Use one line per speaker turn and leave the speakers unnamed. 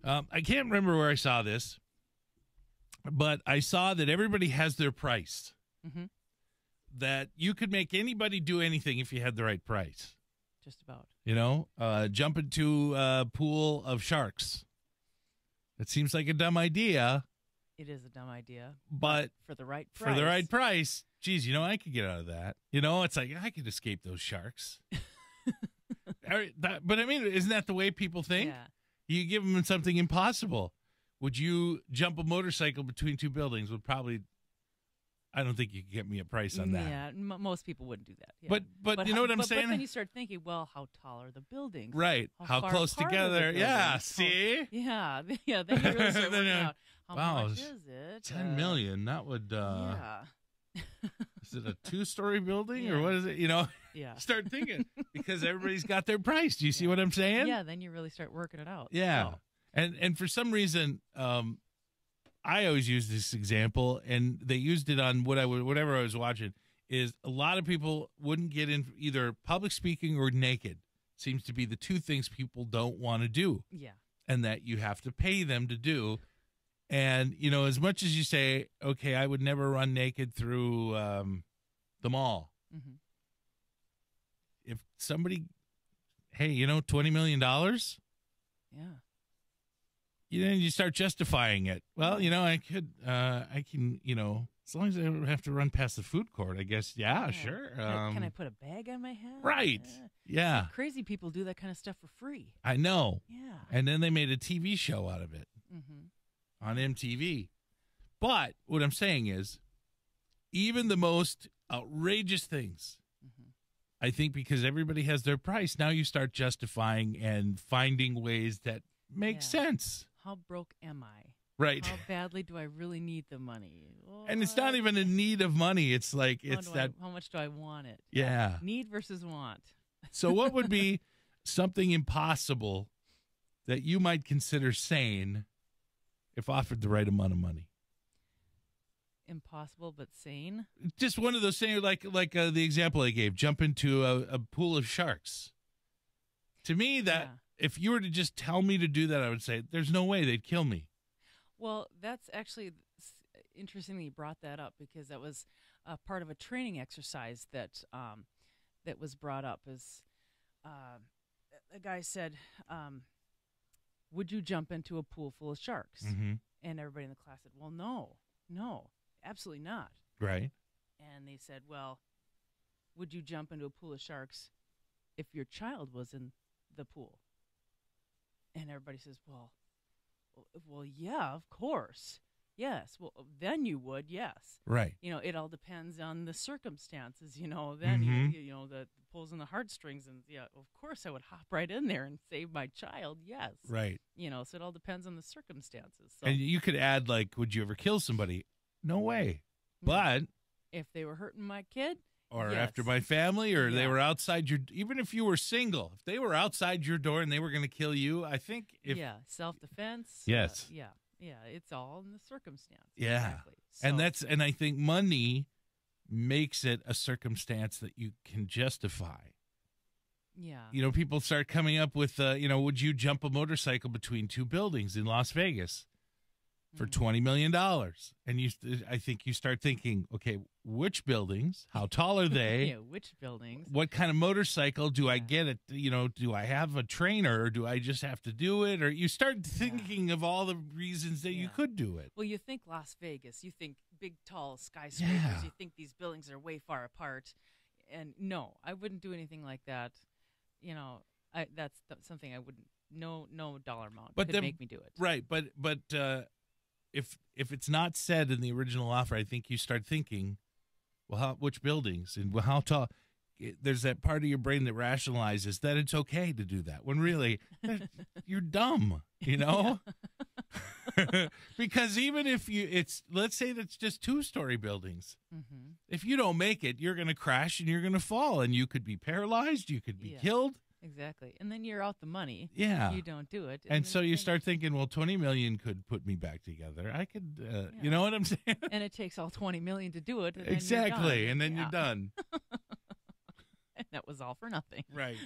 I can't remember where I saw this, but I saw that everybody has their price.
Mm-hmm.
That you could make anybody do anything if you had the right price.
Just about.
You know, jump into a pool of sharks. It seems like a dumb idea.
It is a dumb idea.
But
for the right price.
For the right price, geez, you know, I could get out of that. You know, it's like, I could escape those sharks. But I mean, isn't that the way people think?
Yeah.
You give them something impossible. Would you jump a motorcycle between two buildings? I don't think you could get me a price on that.
Yeah, most people wouldn't do that. Yeah.
But you know what I'm saying?
But then you start thinking, well, how tall are the buildings?
Right. How close together? Yeah. See?
Yeah. Yeah. Then you really start working out how much is it?
10 million. That would.
Yeah.
Is it a 2-story building or what is it? You know.
Yeah.
Start thinking because everybody's got their price. Do you see what I'm saying?
Yeah. Then you really start working it out.
Yeah.
So.
And for some reason, I always use this example, and they used it on whatever I was watching, is a lot of people wouldn't get in either public speaking or naked. Seems to be the two things people don't want to do.
Yeah.
And that you have to pay them to do. And, you know, as much as you say, okay, I would never run naked through the mall.
Mm-hmm.
If somebody, hey, you know, $20 million?
Yeah.
You start justifying it. Well, you know, I can, you know, as long as I don't have to run past the food court, I guess. Yeah, sure.
Can I put a bag on my head?
Right. Yeah.
Crazy people do that kind of stuff for free.
I know.
Yeah.
And then they made a TV show out of it on MTV. But what I'm saying is, even the most outrageous things, I think because everybody has their price, now you start justifying and finding ways that make sense.
How broke am I?
Right.
How badly do I really need the money?
And it's not even a need of money. It's like
how much do I want it?
Yeah.
Need versus want.
So what would be something impossible that you might consider sane if offered the right amount of money?
Impossible but sane?
Just one of those things like the example I gave, jump into a pool of sharks. To me, if you were to just tell me to do that, I would say, there's no way they'd kill me.
Well, that's actually interesting that you brought that up because that was part of a training exercise that was brought up. Is a guy said, would you jump into a pool full of sharks?
Mm-hmm.
And everybody in the class said, well, no, absolutely not.
Right.
And they said, well, would you jump into a pool of sharks if your child was in the pool? And everybody says, well, yeah, of course. Yes. Well, then you would, yes.
Right.
You know, it all depends on the circumstances, you know. Then, you know, the pulls on the heartstrings. And, yeah, of course I would hop right in there and save my child, yes.
Right.
You know, so it all depends on the circumstances. So,
and you could add, like, would you ever kill somebody? No way. But
if they were hurting my kid.
Or
yes.
after my family, or they were outside your, even if you were single, if they were outside your door and they were going to kill you, I think
self-defense.
Yes.
Yeah, it's all in the circumstance.
Yeah.
Exactly. So,
and I think money makes it a circumstance that you can justify.
Yeah.
You know, people start coming up with, you know, would you jump a motorcycle between two buildings in Las Vegas for $20 million? And I think you start thinking, okay, which buildings? How tall are they?
Yeah, which buildings?
What kind of motorcycle do I get it? You know, do I have a trainer or do I just have to do it? Or you start thinking of all the reasons that you could do it.
Well, you think Las Vegas, you think big, tall skyscrapers, you think these buildings are way far apart. And no, I wouldn't do anything like that. You know, that's something I wouldn't, no dollar amount could make me do it.
Right, but if it's not said in the original offer, I think you start thinking, well, which buildings and how tall? There's that part of your brain that rationalizes that it's okay to do that when really you're dumb, you know? Because even if let's say that's just 2-story buildings. Mm-hmm. If you don't make it, you're going to crash and you're going to fall and you could be paralyzed. You could be killed.
Exactly. And then you're out the money.
Yeah.
You don't do it.
And so you start thinking, well, 20 million could put me back together. I could, you know what I'm saying?
And it takes all 20 million to do it. And
exactly.
Then
and then you're done.
And that was all for nothing.
Right.